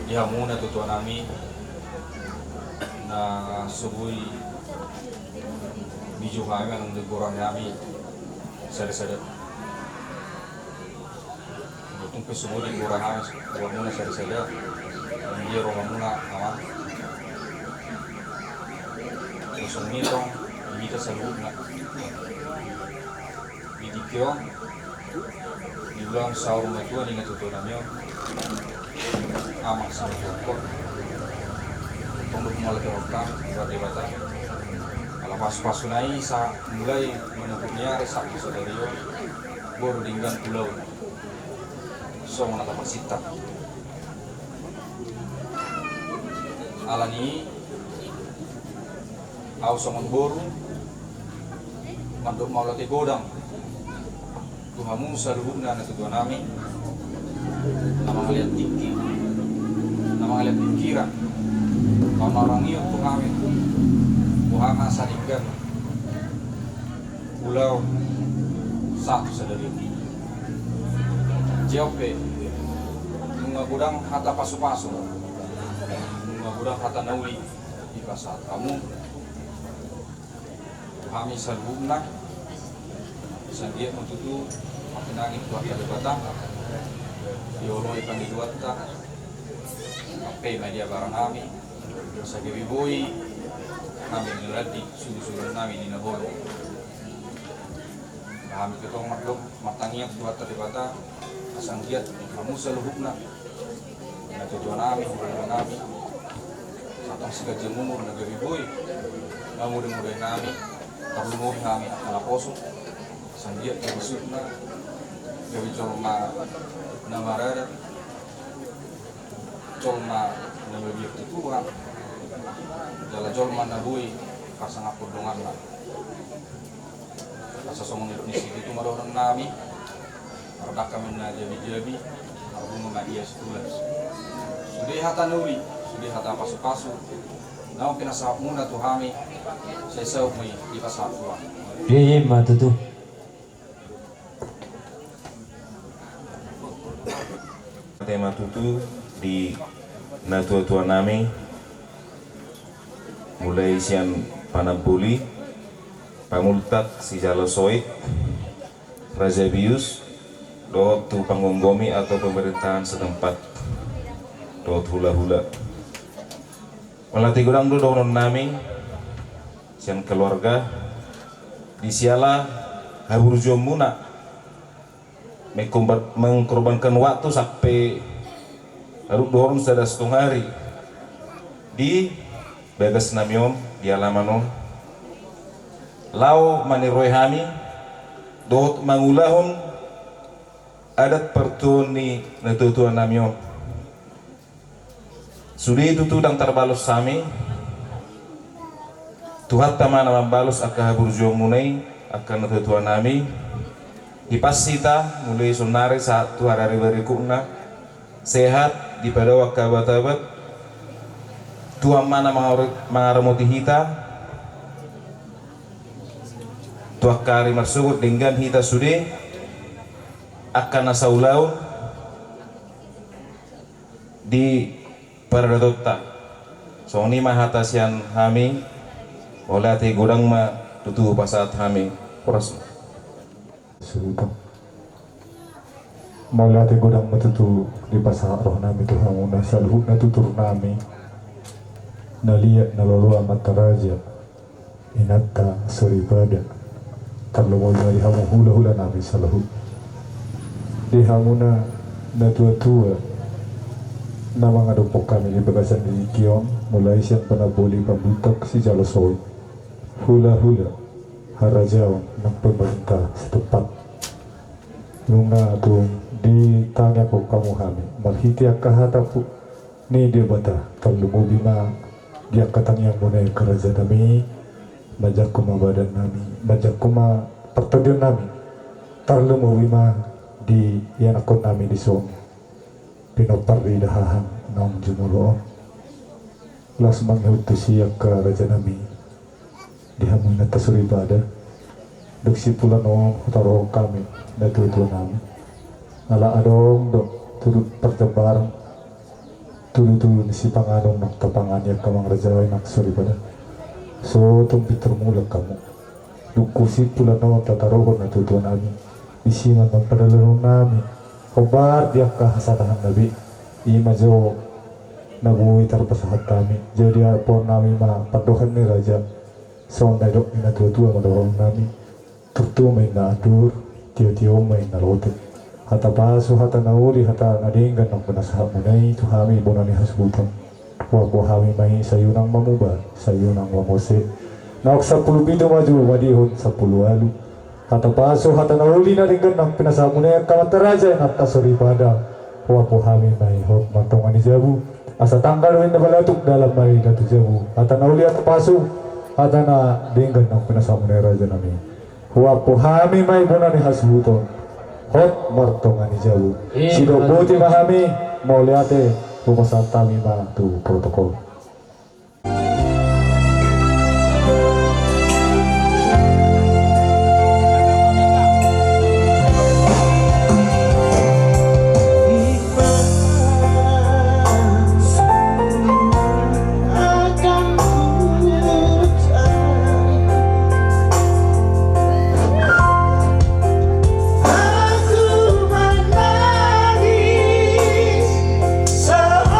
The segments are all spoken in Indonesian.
Ihamuna tutuan nami na subui biju kami anong nagurang kami sada-sada. Itong pesubuli gurang kami buwan muna sada-sada. Hindi roma muna naman. Kusong nitong ibita sa loob na bidikyo diulang sa rumah tua ni natutunan nyo amak sa mga tunggu malaki waktu bata-bata kalau pas-pas nai sa mulai menutupnya resaki saudara baru dinggan pulau so menata pasita alani au somon boru manduk maulati godang Tuhamu sarubna na tutuan nami nama ngeliat tinggi nama ngeliat pikiran kalau orang iyo tuh kami buhanga salinggan pulau satu sadari Jope bunga gudang hata pasu-pasu bunga gudang hata nauli di pasar kamu kami sarubna sandia mentutu makinangin buat kali batang dioloi pandiduatta sampai media barang kami sa gabi kami nilati sudu-sudu kami di nabolo kami ketong maklum matangnya buat kali batang asang giat kamu seluhukna natutuan kami hubungan kami satang segajil mumur na gabi na mudah-mudahan kami terlumuhi kami akan poso sandiat yang masukna gawi colma namarada colma nabagiyak tutuwa jala colma nabui pasang apurdungan na asa somong Indonesia itu marorang nami ardak kami na jabi-jabi arbunga madia setulas sudi hata nuwi sudi hata pasu-pasu naon pinasahap muna tuhami saya sahap may ipasahap tuwa Iya, matutu. Tema tutu di natua-tua nami mulai sian panabuli pamultak si Jalosoy Raja Bius dot tu pangonggomi atau pemerintahan setempat dot hula-hula melatih gudang dulu donon nami sian keluarga di siala haburjo muna mengkorbankan waktu sampai harus dorong sudah setengah hari di Bagas Namion di Alamanon lau maniroy hami dot mangulahon adat pertuni natutuan Namion sudi itu tudang terbalos sami Tuhan tamana membalos akan haburjo munai akan natutuan nami dipasita mulai sunari satu hari berikutnya sehat di pada wakabat-abat tuan mana mengaramoti hita tuan kari masuk dengan hita sudah akan asaulau di paradota so ini mahatasian kami oleh hati gudang ma tutu pasat kami kuras Sultan Maulati godang matutu di pasang roh nami Tuhan muna saluh na tutur nami naliat nalolua mataraja inatta soribada terlalu dari hamu hula-hula nami saluh di hamuna na tua-tua nama ngadupok kami di bagasan di Kion mulai siang panaboli pambutak si Jalosoy hula-hula harajawan ng pemerintah setempat lunga tu ditanya ko kamu kami malhiti akahata po ni dia bata terlalu bima dia katanya munai kerajaan nami majak kuma badan nami majak kuma pertadian nami terlalu bima di yang akun nami di suami pinopar di dahahan naum jumulo las manghutusi kerajaan nami dihamun na tasuribada duksi pula no taro kami na tutuan nami ala adong do turut pertebar tulu-tulu si panganong nagtapanganyak kamang rajaway naksuri pada. So, itong piturmulak kamu. Dukusi pula na tatarohon na tutuan namin. Isiman ng padalaro namin. Kabar dia kahasatahan nabi. Ima jo nabuhi tarpasahat kami. Jadi po namin mapadohan ni Raja. So, naidok ni natutua madawang namin. Tutu may naadur. Tiyo-tiyo may narote. Hata paso, hata nauli, hata nadinggan ng panasahat mo na ito kami ibo na ni hasbutan. Wapo kami may sayo ng mamubar, sayo ng mamose. Naok sa pulbito maju, wadihon sa pulualu. Hata paso, hata nauli na ringgan ng pinasahat mo na yung kamataraja at kasuri pada. Wapo kami may hot matongan ni Jabu. Asa tanggal rin na balatok dalam may nato Jabu. Hata nauli at paso, hata na dinggan ng pinasahat mo na yung raja namin. Wapo kami may ibo na ni hasbutan. Hot martongan ni Jabu. Sido buti mahami mau liate pumasat kami ma tu protokol. Seorang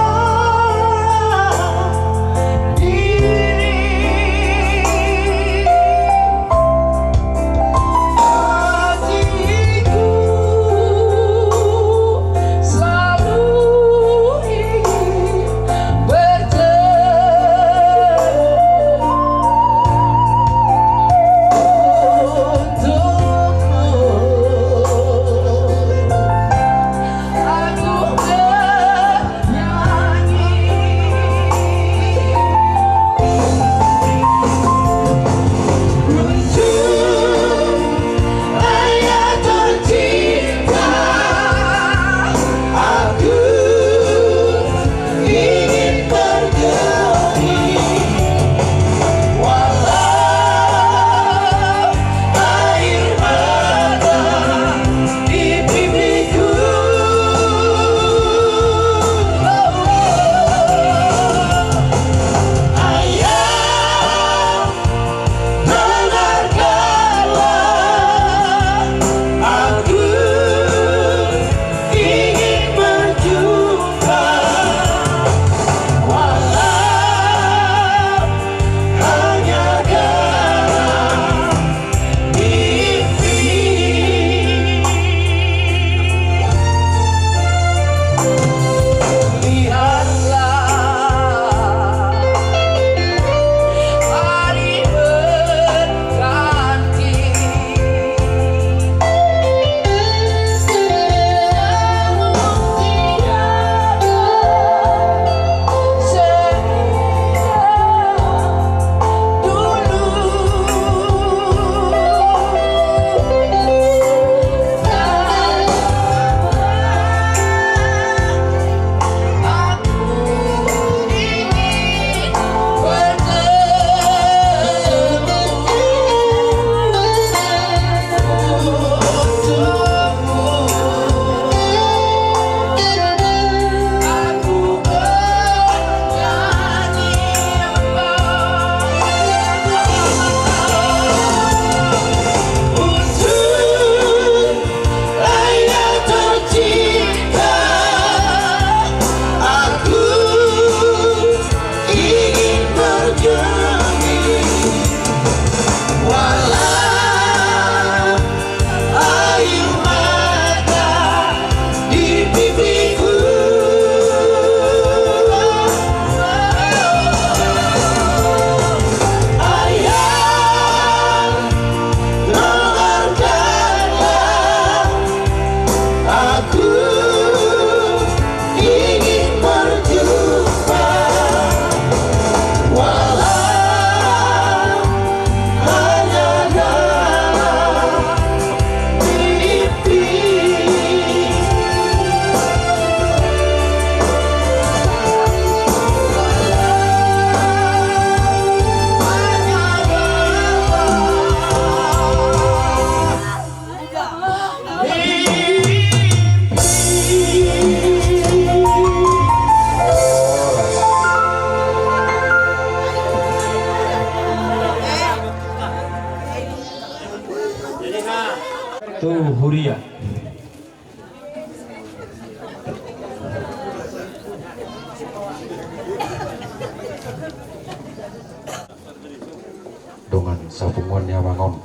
Dongan sapungon Yamangon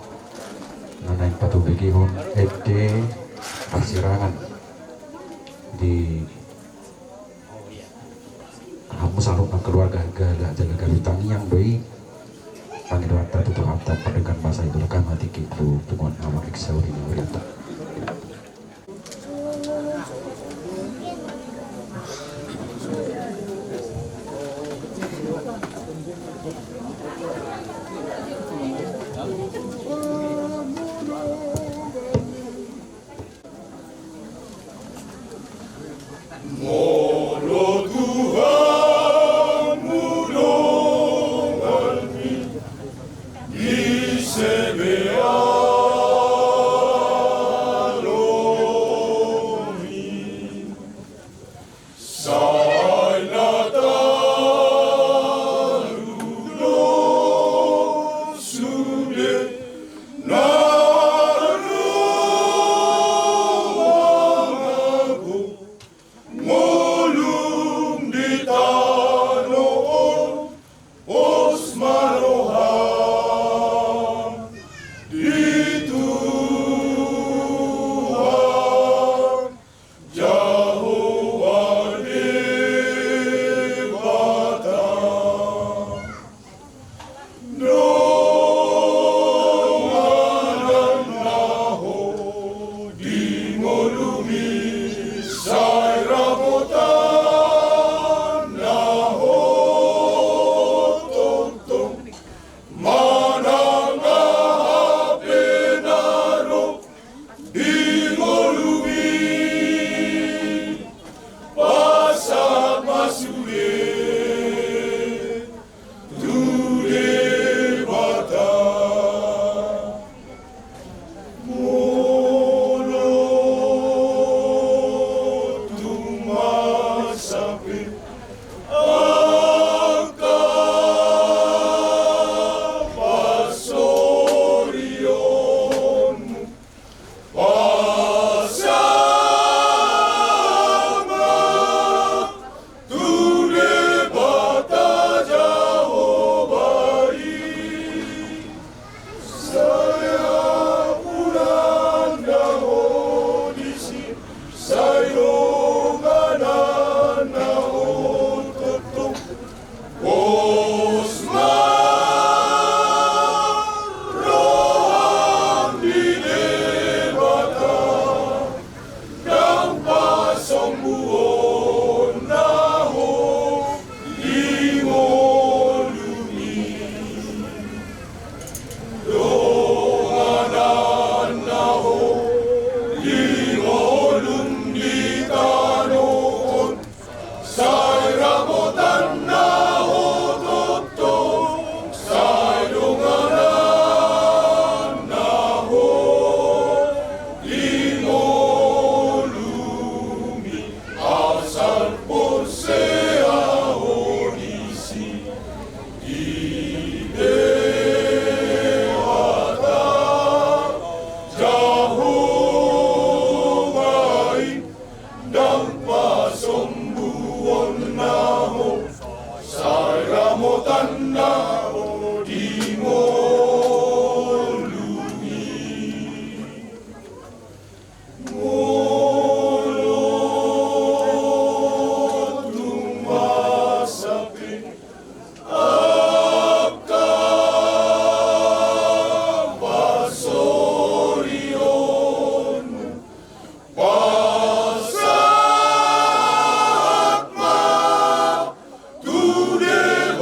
nanain patubigihon ede Pasirangan di kamu sarung keluarga jaga gawitangi yang baik Panggilan tutup hafta pendengar bahasa itu rekam hati kipu pungon amak eksauri ni orienta.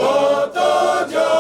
Bata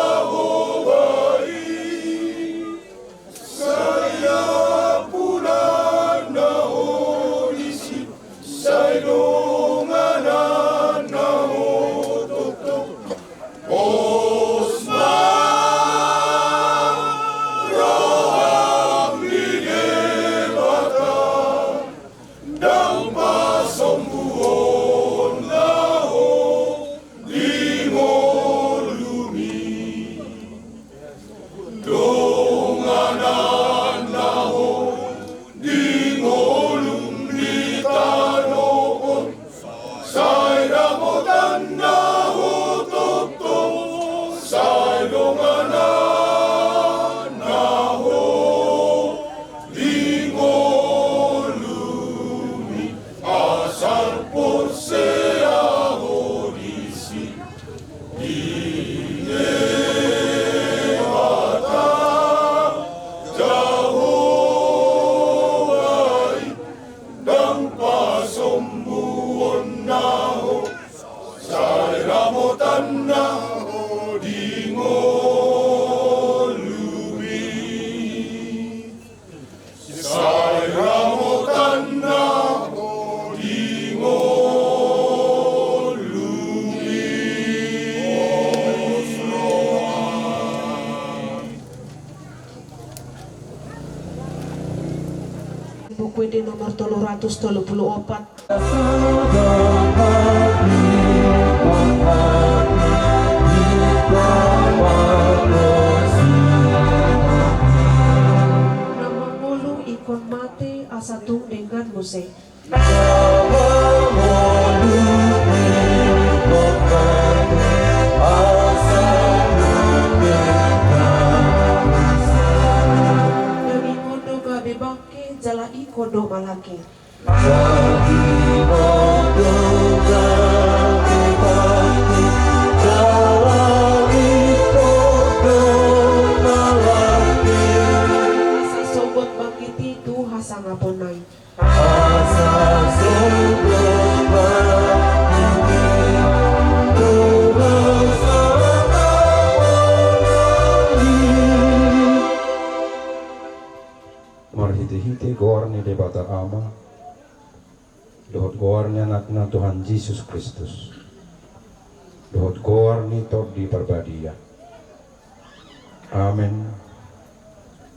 Buku di nomor 334. Nama mulu ikon mati asatung dengan musik. Demi ngono gabe bangke jala ikodo malaki. Asa sogot bangkiti tu hasa ngaponay. Marhiti-hiti gorni debata ama dohot gorni anakna Tuhan Yesus Kristus dohot gorni top di perbadia. Amin.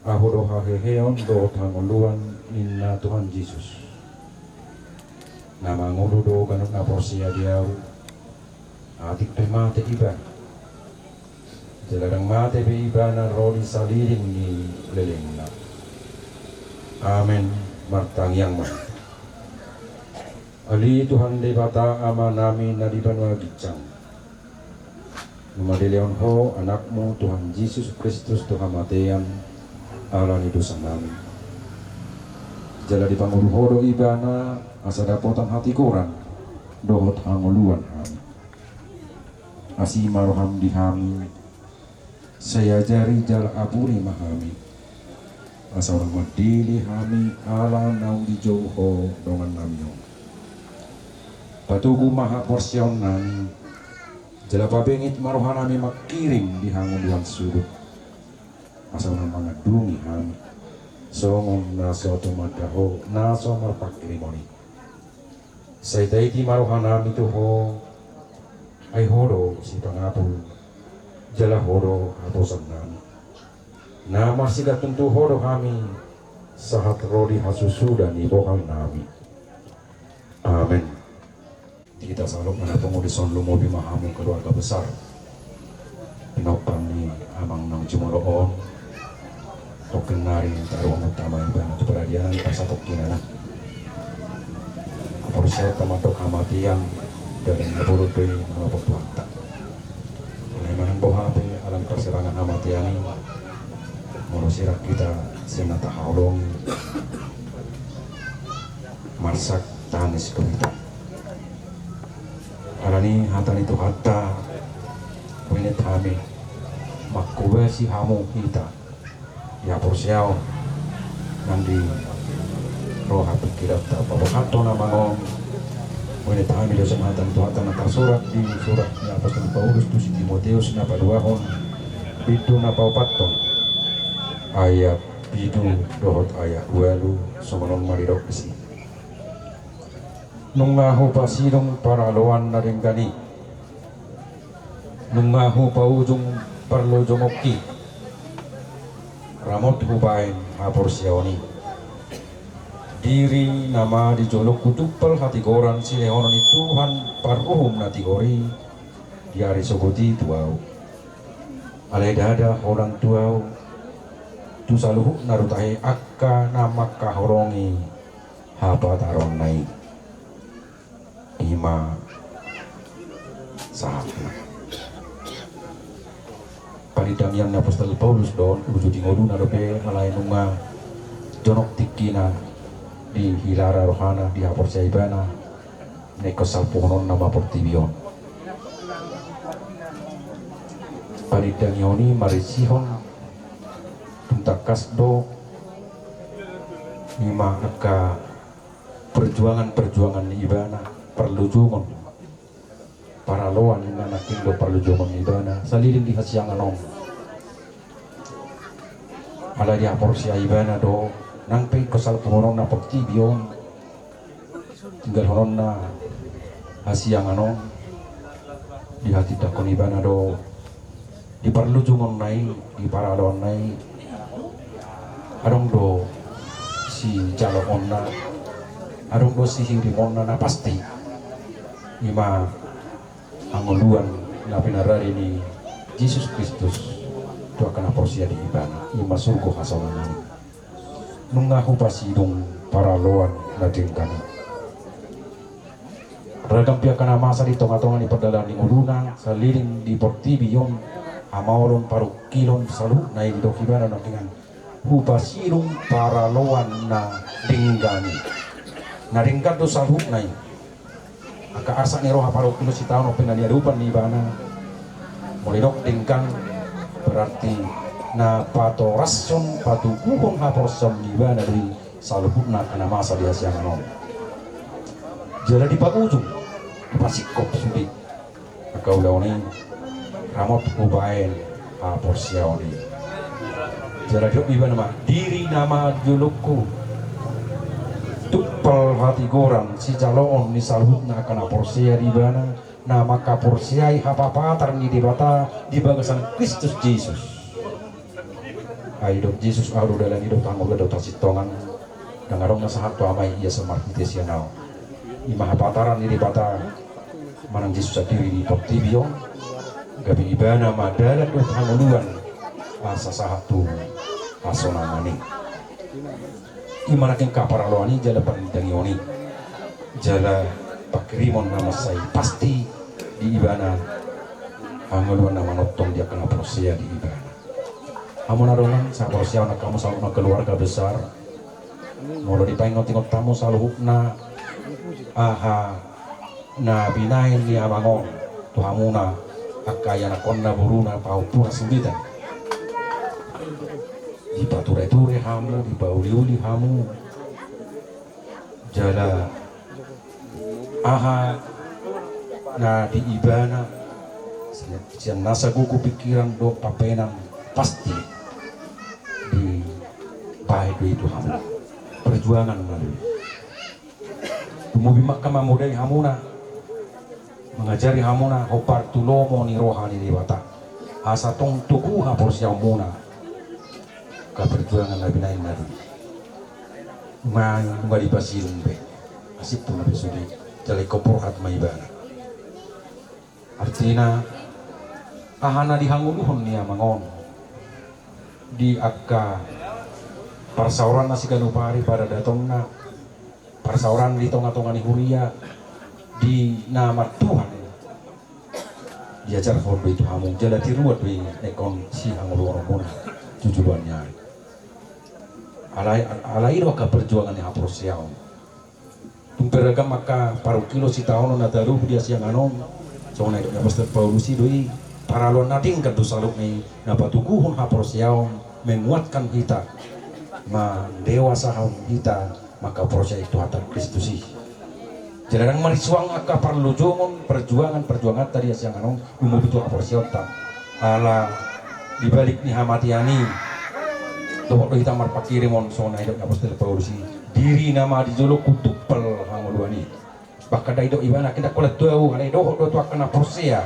Ahu doha heheon dohot hanguluan inna Tuhan Yesus. Nama ngulu do ganut na porsia diau atik mate iba jelarang mate be iba na roli saliring ni lelengna. Amin. Martang yang mah Ali Tuhan debata ama nami na di banwa gicang Numadeleon ho anakmu Tuhan Yesus Kristus Tuhan matean ala ni dosa nami jala di panguluhodo ibana asa dapotan hati koran dohot hanguluan kami asima roham di kami saya jari jala apuri mahami asa orang madili kami ala nau di jauho dongan namyo patugu maha porsion nami jala pabengit marohan nami makiring di hanguluan sudut asa orang mangadungi kami songong naso tumadaho naso marpaklimoni say daiti marohan nami tuho ay horo si pangapul jala horo hatosan nami na masigat tentu horo kami sahat rodi hasusudan di bohal nami. Amin. Kita salok na pengudison lumobi mahamong keluarga besar pinopang ni amang nang jumoloon token nari taruang utama yang banyak keperadian pasatok kinana kapor saya tamatok hamatian dari naburut dari nalapot wakta menaimanan bohape alam perserangan hamatiani sirak kita senata haulong marsak tanis kewita alani hatan itu hatta winet hami makkuwe si hamu kita ya porsiao nandi roha pikirat papahato na mangong winet hami dosa hatan itu hatan na tersurat di suratnya apostol Paulus tu si Timoteus na paduahon itu na paupaton ayat pidu dohot ayat walu somanon marirok besi nungahu pasidong para loan na rin gani nungahu paujung parlo jomoki ramot hubain hapor siyaoni diri nama dijolok kutupal hati goran si lehonon Tuhan paruhum nati gori diari sogoti tuau alai dada orang tuau tu saluhu narutahe akka nama kahorongi haba taron naik ima sahapna palidamian apostol Paulus don uju dingodu narope alai nunga jonok tikina di hilara rohana di hapor saibana neko salpuhonon nama portibion panidang yoni marisihon tuntakas do lima aka perjuangan ibana perlu jungon para loan nanakin do perlu jungon ibana saliling di hasiangan om ala dia porsi ibana do nang pe kosal puhonon na portibion tinggal honon na hasiangan om di hati takon ibana do di perlu jungon nai di para loan nai adong do si jalo onna adong do si hiri onna na pasti ima angoluan na pinarari ni Yesus Kristus tu akan aporsia di ibana ima surgo hasonan mengaku pasidong para loan na tingkani ragam piakana masa di tonga-tonga ni perdalan ni nguluna saliring di portibion amaolon paru kilon salu naik do kibana na dengan hupasirung para loan na dinggani na dinggan do salu naik aka asa ni roha paru kilo si tahun open na rupan ni bana mulai dok dinggan berarti na pato rason patu kuhong haporsom ni bana dari saluhut na kana masa di asiangan om jala di pak ujung pasikop sudi aka udah oni ramot ubain haporsiaoni jala diok ibana mah diri nama julukku tupal hati goran si jaloon ni salhut na kana porsia di bana nama kaporsiai hapapatar ni dibata di bagasan Kristus Yesus hidup Yesus alu dalam hidup tanggung gedau tasitongan dan ngarong nasahat tu amai ia semarti sianau imah hapataran ni dibata manang Yesus sendiri di portibio gabi ibana madalat utanguluan asa sahatu asona mani imanakin kaparaloani jala pandangioni jala pakrimon nama saya pasti di ibana anguluan nama notong dia kena prosia di ibana amun arongan sa prosia anak kamu sama keluarga besar mulu dipaingot-ingot tamu saluhukna aha na binain ni abangon tuhamuna akaya na konna buruna paupura sumbitan di pature-ture hamu di bauli-uli hamu jala aha na di ibana sian nasa kuku pikiran do papenan pasti di baik itu hamu perjuangan lalu tumubi makama modai hamuna mengajari hamuna hopar tulomo ni rohani dewata asa tong tuku haporsia muna ka perjuangan labi lain lagi man ngali basirung be asip tu nabi sudi jale kopor hat maibana artina ahana dihanguluhon niya mangon di akka parsauran nasi ganupari pada datongna parsauran di tonga-tonga ni huria di nama Tuhan diajar fordo itu hamung jala tiruat di nekon si hangulu oromona tujuannya alai roka perjuangan yang aprosiau tumperagam maka paru kilo si tahun na daru dia siang anon so na itu pastor Paulusi doi paralon nading kan saluk ni na patukuhon aprosiau menguatkan kita mendewasakan kita maka proses itu hatar Kristusi jarang marisuang aka perlu jomon perjuangan tadi yang anong umum itu apresiota ala dibalik ni hamatiani tuh kita marpakirimon so na hidup apostol Paulusi diri nama dijolo kutupel hanguluani bahkan daido ibana kita kulit tuau ala doh do tu akan aprosia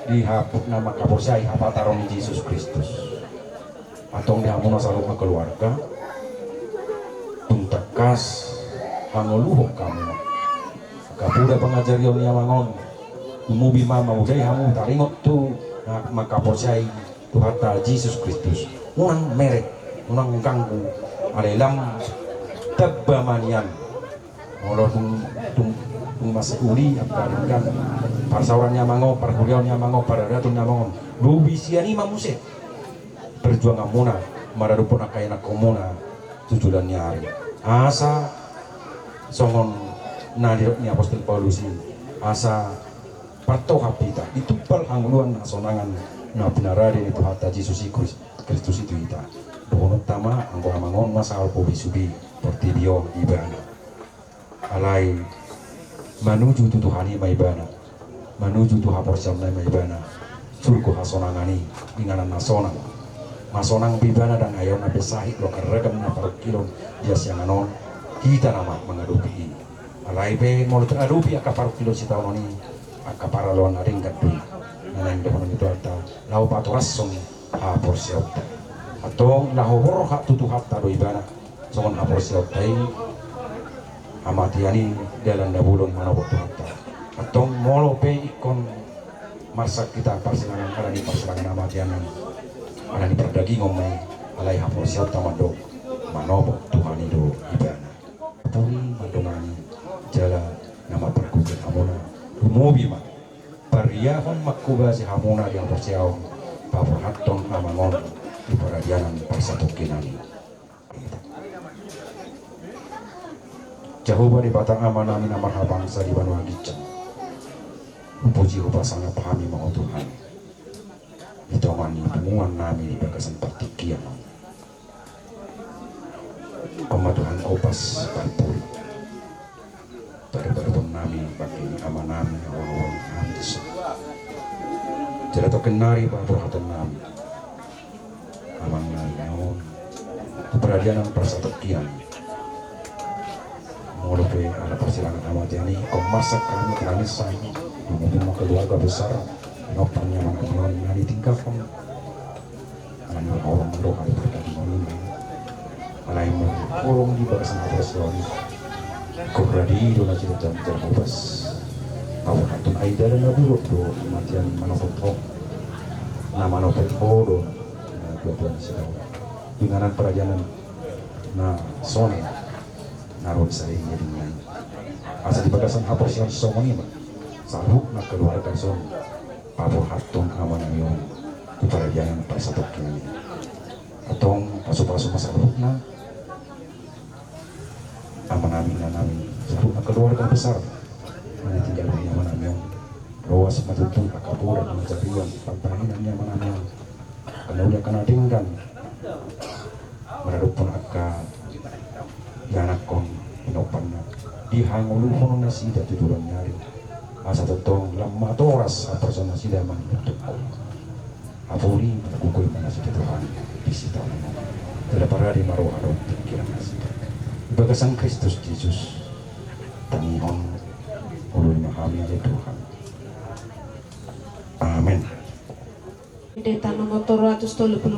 di hapuk nama kaporsia hapataron Yesus Kristus atong di hamuna saluk keluarga tuntakas hanguluh kamu kapuda pengajarion yang mangon umubi mama ujai hamu taringot tu maka posai tu hatta Yesus Kristus unang merek unang ganggu alelam tabamanian molo tung masih uli apa kan parsaurannya mango parhurionnya mango paradatunnya mango lubisiani mamuse perjuangan muna maradupun akayana komuna tujulannya hari asa songon na ni apostol Paulus asa partoha pita itupal hanguluan na sonangan na pinarari itu hatta Yesus Kristus itu ita doon tama ang amangon masal po bisubi portibio ibana alay menuju tutuhani maibana menuju tuha porsiam na maibana surku hasonangani inganan nasonang masonang bibana dan ayon na besahi lo karagam na parokilon dia siang anon kita nama mengadupi alay be mo teradupi akaparokilon si tahun ini akaparalon aring gadui nanang doon itu ata lau patorasong ha porsiam atong lahor hak tutuhat tado ibana songon ha porsiam tay amatiani dalam dabulon manabot hatta atong molo pe ikon marsak kita persilangan alani persilangan amatianan alani perdagingon may alay hapor siya tamando manobo Tuhan itu ibana tawi mandongani jala nama perkukin hamona umubi ma pariyahon makuba si hamona di hapor siya pabor haton amangon di peradianan persatukinani Jehovah di batang amanah minamar bangsa di Banua Gicang puji upah sangat pahami mau Tuhan ditomani penguan nami di bagasan partikian Tuhan opas parpuri pada nami bagi amanami awal-awal nami jadi token nari bahwa nami aman nami naon keberadianan persatukian Mulupe ala persilangan amatiani masak kami sang mungkin mau keluarga besar nopang nyaman kemion nari tingkapon alam orang mendoa di pertandingan ini alai mau kolong di bagasan atrasion kobradi dona cerita terbebas awak hatun aida dan naburuk do kematian manofoto nama nofoto do dua sedang binganan perajanan na sone naruh saya jadi lain asa di bagasan atrasion somoni saluk na keluarga son pabor hatun amanang yon di perajanan persatukian atong pasu-pasu masaluk na amanamin na namin saluk na keluarga besar na tinggal di amanang yon rawas matutong akaburan ng jabiwan pagpahinan niya amanang yon kanaunya kanadinggan maradupon akka yanak kon inopan na dihanguluhon na sida tuturan nyari asa totong lamma toras a persona sida manutuk apuri kukoy mana sida Tuhan bisita mo dala parari maroharo pikiran nasi bagasan Kristus Yesus tanihon ulun mahami ya Tuhan amin. Pendeta nomor 235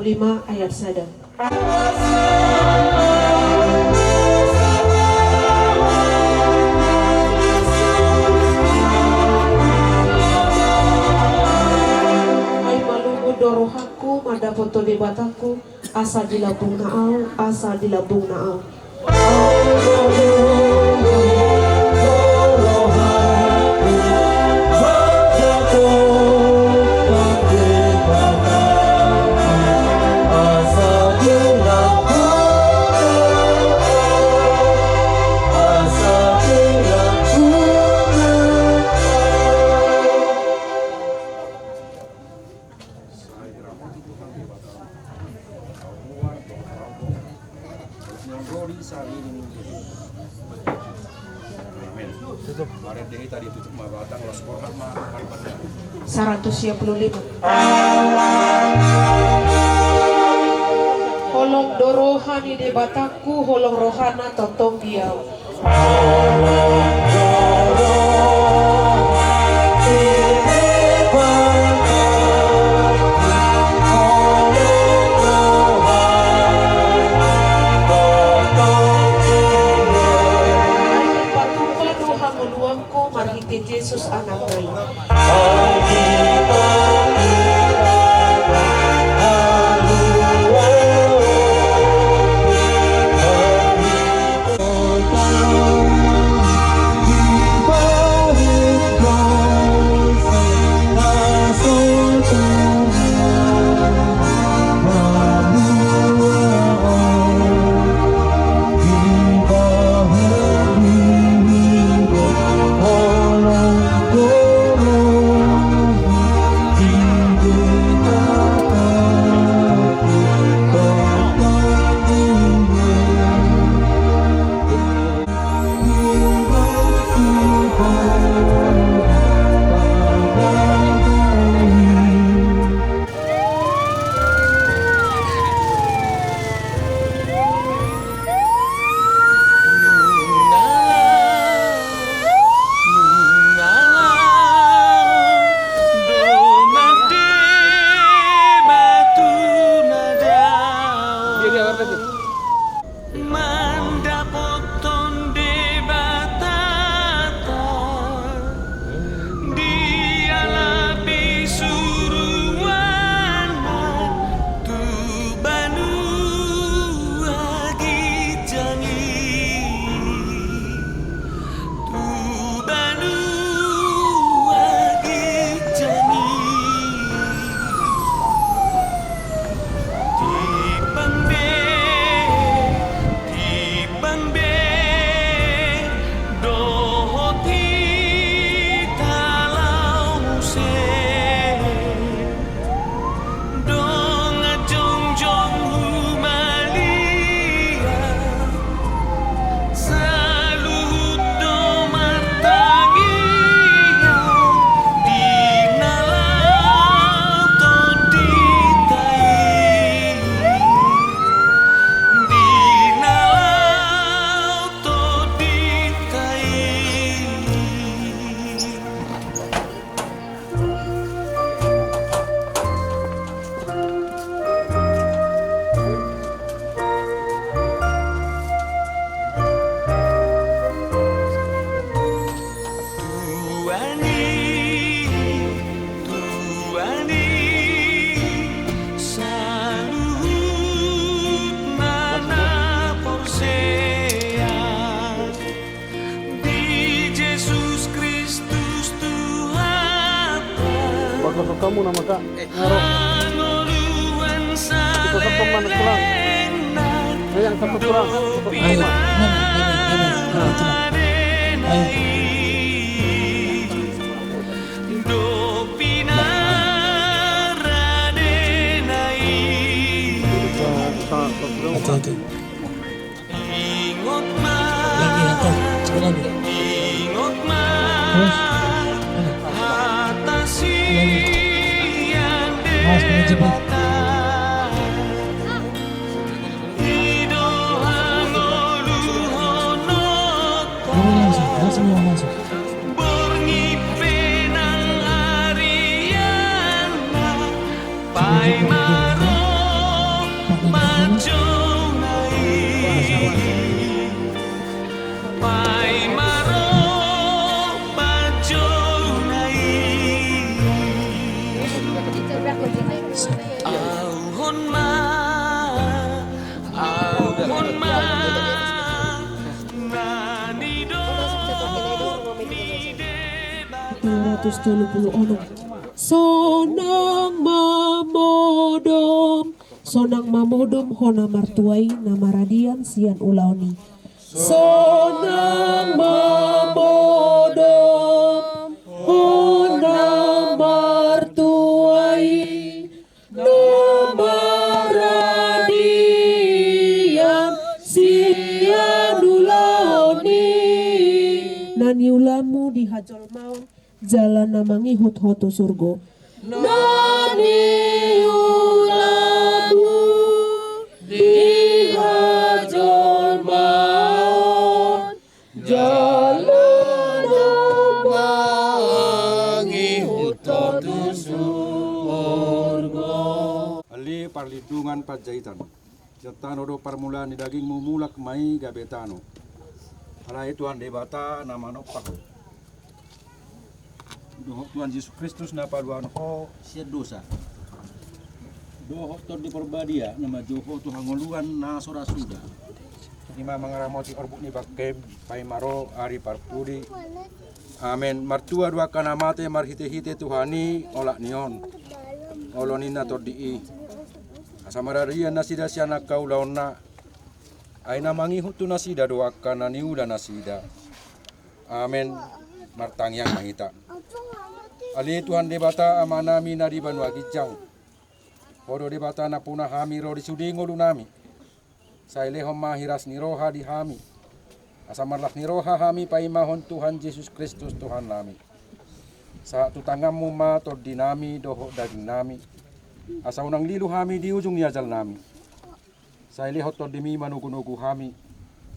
ayat 1. Dorohaku mada foto di bataku asa dilabung naau asa dilabung naau tutup Maret ini tadi tutup mabatang los korhat mah 125. Holong dorohani di bataku holong rohana totong diau Yesus anak Masuk kamu nama kak Ngaro. Kita sepuluh mana pulang. Yang satu pulang. Ayo, Oke. Lagi atau coba lagi. Terus. Mas penjepit. Langsung mau masuk. Sonang mamodom hona martuai nama radian sian ulaoni. Sonang mamodom hona martuai nama radian sian ulaoni. Nani ulamu di hajol maun jalan namangi hut-hutu surgo. Nani ulamu di hajol maun jalan namangi hut-hutu surgo. Ali parlindungan Panjaitan. Serta nodo permulaan di dagingmu mulak mai gabetano. Ala Tuhan debata nama nopak. Dohok Tuhan Yesus Kristus na paduan ho siya dosa. Dohok to di perbadia nama Joho Tuhan ngoluan na sora suda. Ima mangaramoti orbuk ni bakem pai maro ari parpudi. Amen. Martua dua kana mate marhite-hite Tuhani olak nion. Olonin na to di. Asamararia nasida siana kau launa. Aina mangi hutu nasida doa kana niuda nasida. Amen. Martang yang mahita. Ali Tuhan debata amanami nari banua kijang. Hodo debata na punah hami ro di sudingo lunami. Saile homma hiras niroha di hami. Asamarlah niroha hami paimahon Tuhan Yesus Kristus Tuhan nami. Saat tutangamu ma to dinami doho daging nami. Asa unang lilu hami di ujung niajal nami. Saile hoto demi manugu-nugu hami.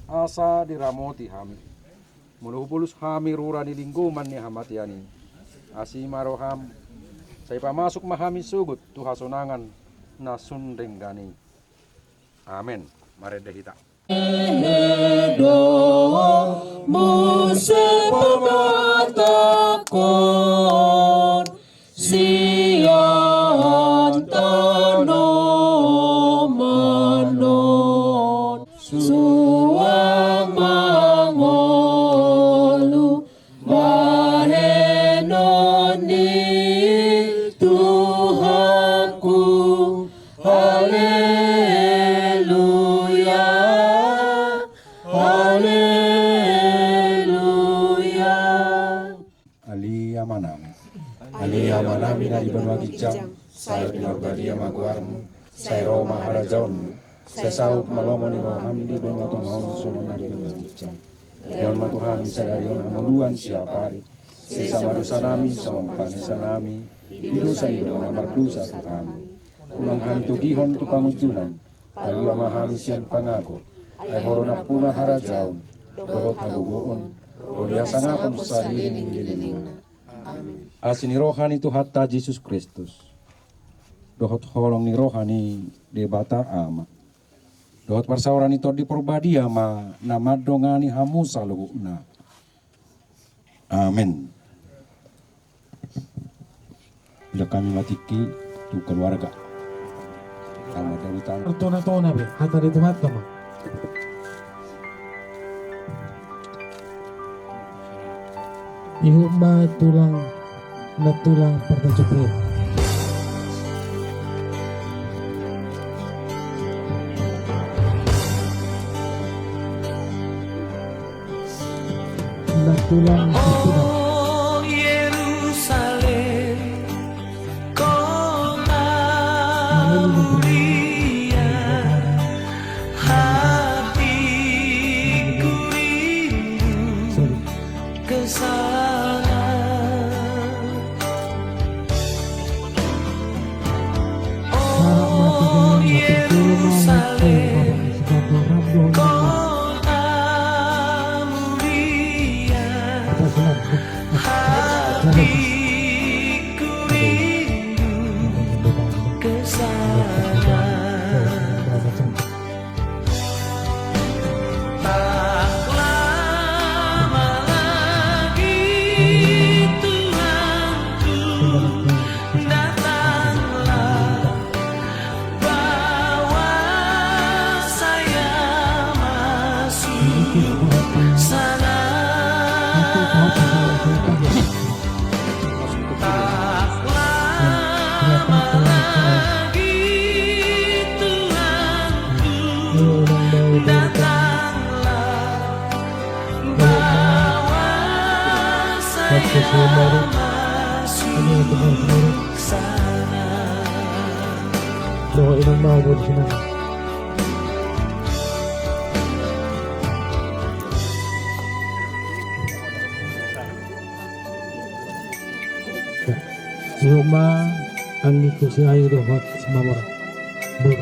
Asa diramoti hami. Muluhubulus hami rura ni lingguman ni hamatiani. Asimaroham saya pamasuk mahami sugut tuha sonangan na sundenggani. Amin. Mari dehita. Ali amanami na iban magijang, sayo pinagbadia maguarmo, say Roma harajaon, sa saut malomon ni Roham di bang atong hon suno na iban magijang. Yon matuhan sa dayon amuluan siya pari, sa marusa nami, sa mampanisa nami, ilo sa iyo na mardusa sa kami. Unang hantugihon to pangutunan, tayo mahami siyang pangako, ay horo na puna harajaon, dohot naguguon, o liyasa nga kung sa sarili nililing. Asin ni rohani tu hatta Yesus Kristus. Dohot holong ni rohani debata ama. Dohot parsauran itu di perbadia ma nama dongani hamu saluguna. Amin. Bila kami matiki tu keluarga. Kami dari tanah. Tona-tona be, hatta di tempat kamu. Ihu ma tulang na tulang pertajupin. tulang Sepeda. Oh Yerusalem, kota mulia, hatiku rindu ke sana. Oh Yerusalem, kota mulia, hatiku rindu ke sana. Tak lama lagi Tuhanku datanglah, bawa saya masuk sana. Tak lama lagi Tuhanku datanglah, bawa saya masuk sana. Doain ang mga di sini. Di rumah ang ikusi ayo dohot semamor. Bur.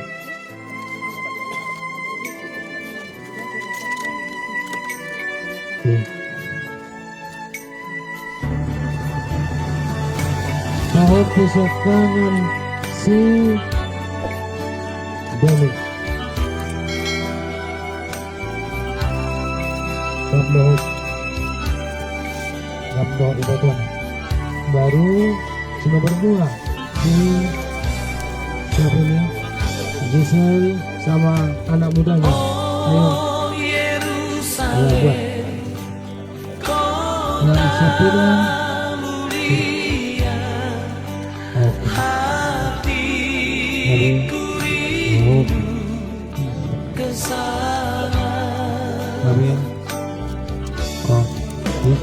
Dohot pusat kanan si Dani. Dohot itu tuh. Baru cuma berdua si siapa ini? Gisel sama anak mudanya. Ayo. Oh Yerusalem, Yang Sepeda. mulia, Oke. hatiku rindu ke sana. Mari. Oh. Ya.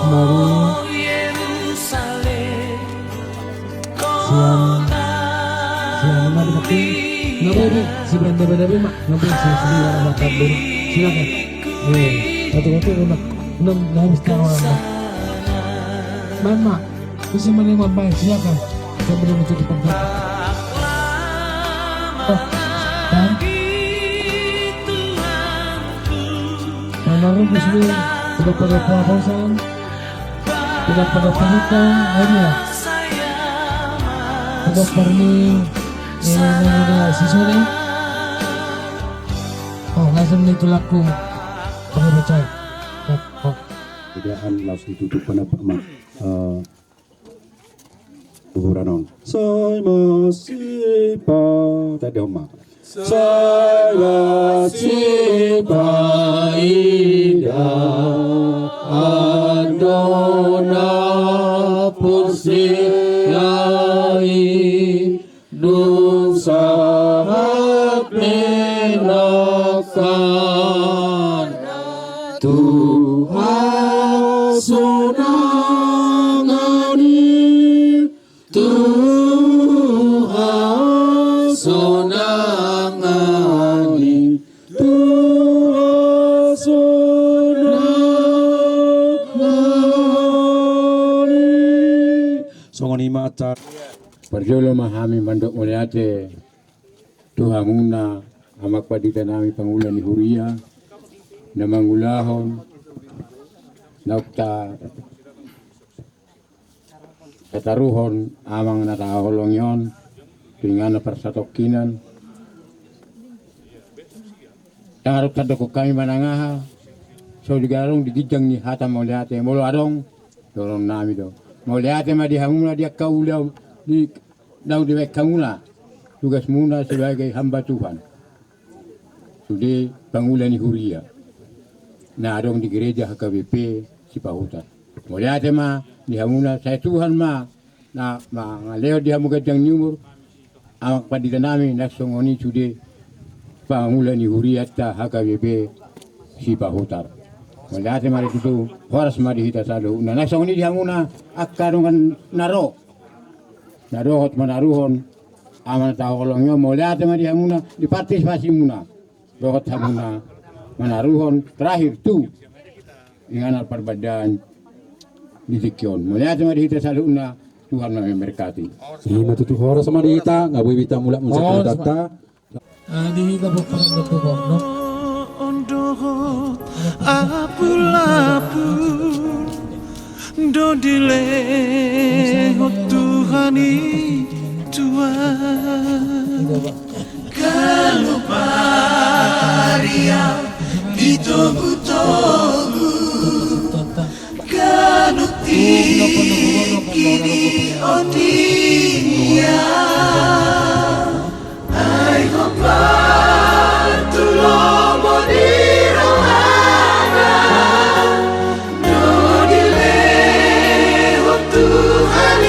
Baru Oh Yerusalem, siang mari tapi ngapain si benda-benda mak ngapain saya sendiri orang makan dulu silakan satu-satu belum habis tahu orang mama bisa menerima baik silakan saya belum mencuci pangkat dan mana di sini sudah pada puasan sudah pada pernikahan akhirnya sudah perni si sore langsung itu laku pakai percaya keadaan langsung ditutup pada kuburanon saya masih tadi oma saya masih ida andona pusilai saat menakan Tuhan sonangani Tuhan sonangani Tuhan sonangani Songoni macar. Perjolo mahami mandok muliate Tuhan muna amak padita nami pangulan ni Huria na mangulahon naukta kataruhon amang nataholong yon dengan persatokinan tangarap sadoko kami manangaha so digarong digijang ni hata muliate molo adong dorong nami do muliate ma dihamuna dia kaulah di daw diwek kamula tugas muna sebagai hamba Tuhan sudah pangulan ni Huria na adong di gereja HKBP Sipahutan mulai tema di hamuna saya Tuhan ma na ngaleo di hamu gajang nyumur amak padita nami nasongoni sudah pangulan ni Huria ta HKBP Sipahutan Melihat mari itu horas mari kita selalu. Nah, nasong ini dihamuna akarungan naro hot manaruhon aman tahu kolongnya melihat mari dihamuna di partisipasi muna dohot hamuna manaruhon terakhir tu ingat perbedaan di Dikion. Melihat mari kita selalu Tuhan memberkati. Ima tutu horas mari kita nggak boleh kita mulak musik data. Di kita bukan betul no. Ondorot apul-apul dodile Tuhani Tuhan kaluparia ditogu-togu kanuti kini odia ai kopar tulong Tuhan